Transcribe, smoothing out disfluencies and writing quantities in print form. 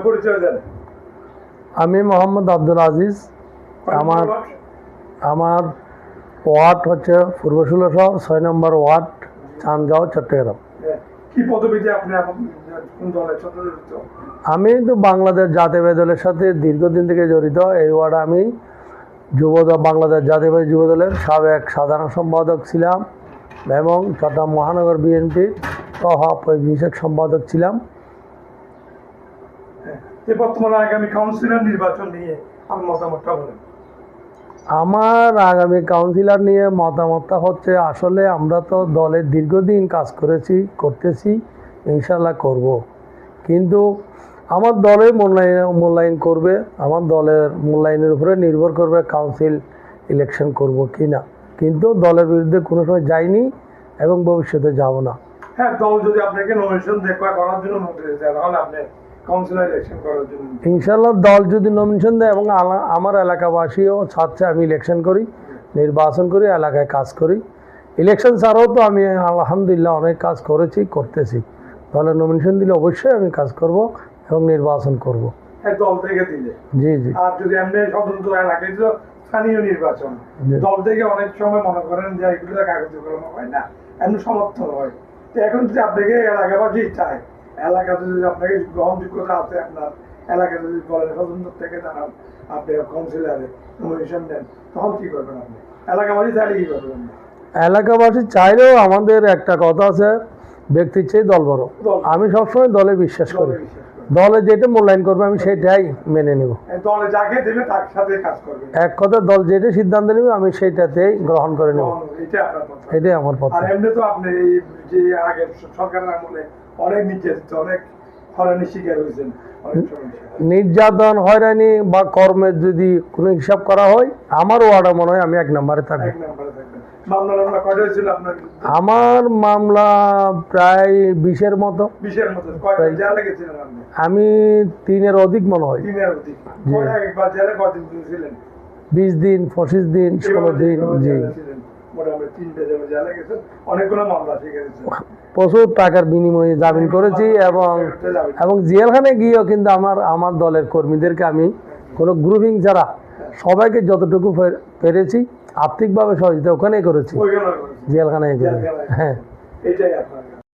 পরিচয় দেন। আমি মোহাম্মদ আব্দুল আজিজ। আমার আমার ওয়ার্ড হচ্ছে পূর্ব ষোলশহর 6 নম্বর ওয়ার্ড, চাঁদগাঁও, চট্টগ্রাম। কি পদবিতে আপনি কোন দলের সাথে জড়িত? আমি তো বাংলাদেশ জাতীয়বাদী দলের সাথে দীর্ঘদিন থেকে জড়িত। এই ওয়ার্ডে আমি বাংলাদেশ জাতীয়বাদী যুব দলের সাবেক সাধারণ সম্পাদক ছিলাম এবং চট্টগ্রাম মহানগর বিএনপির বিষয়ক সম্পাদক ছিলাম। বর্তমানে আগামী কাউন্সিলর নির্বাচন নিয়ে আমার মতামতটা বলেন। আমার আগামী কাউন্সিলর নিয়ে মতামতটা হচ্ছে, আসলে আমরা তো দলের দীর্ঘদিন কাজ করতেছি, ইনশাল্লাহ করব। কিন্তু আমার দলের মূল্যায়ন করবে, আমার দলের মূল্যায়নের উপরে নির্ভর করবে কাউন্সিল ইলেকশন করব কি না। কিন্তু দলের বিরুদ্ধে কোনো সময় যাইনি এবং ভবিষ্যতে যাব না। হ্যাঁ, দল যদি আপনাকে নমিনেশন করার জন্য নোটিশ দেয় তাহলে আপনি কাউন্সিলর ইলেকশন করার জন্য ইনশাল্লাহ দল যদি নমিনেশন দেয় এবং আমার এলাকাবাসীও চাচ্ছে আমি ইলেকশন করি, নির্বাচন করি, এলাকায় কাজ করি। ইলেকশন ছাড়াও তো আমি আলহামদুলিল্লাহ অনেক কাজ করতেছি। দলের নমিনেশন দিলে অবশ্যই আমি কাজ করব এবং নির্বাচন করব। দল থেকে দিলে জি জি। আর যদি এমনি স্বতন্ত্র এলাকায় দিল স্থানীয় নির্বাচন, দল থেকে অনেক সময় মনে করেন যে এগুলো কাগজ কলম হয় না, এমনি সমর্থন হয়। তো এখন যদি আপনাকে এলাকাবাসী চায়, এলাকাতে যদি আপনাকে গ্রহণযোগ্যতা আছে, আপনার এলাকাতে যদি বলেন স্বতন্ত্র থেকে জানান আপনি কাউন্সিলরে নমিনেশন দেন, তখন কি করবেন আপনি? এলাকাবাসী চাইলে কি করবেন? এলাকাবাসী চাইলেও আমাদের একটা কথা আছে, ব্যক্তির চেয়ে দল বড়। আমি সবসময় দলে বিশ্বাস করি। দলে যেটা মূল্যায়ন করবে আমি সেটাই মেনে নেব। দলে যাকে দেবে তার সাথে কাজ করবে। এক কথা, দল যেটা সিদ্ধান্ত নেবে আমি সেইটাতেই গ্রহণ করে নেব। এটাই আমার পথ। আর এমনি তো আপনি এই যে আগের সরকারের আমলে অনেক নির্যাতিত, অনেক হয়রানি শিকার হয়েছেন। নির্যাতন, হয়রানি বা কর্মের যদি কোনো হিসাব করা হয়, আমার ওয়ার্ডে মনে হয় আমি 1 নম্বরে থাকবো। আমার মামলা প্রায় 20-এর মতো। আমি 3-এর অধিক মনে হয়। 20 দিন, 25 দিন, 16 দিন। জি। প্রচুর টাকার বিনিময়ে জামিন করেছি এবং জেলখানে গিয়েও কিন্তু আমার দলের কর্মীদেরকে আমি কোনো গ্রুপিং ছাড়া সবাইকে যতটুকু পেরেছি আর্থিকভাবে সহযোগিতা ওখানেই করেছি, জেলখানায়। হ্যাঁ, এটাই আপনার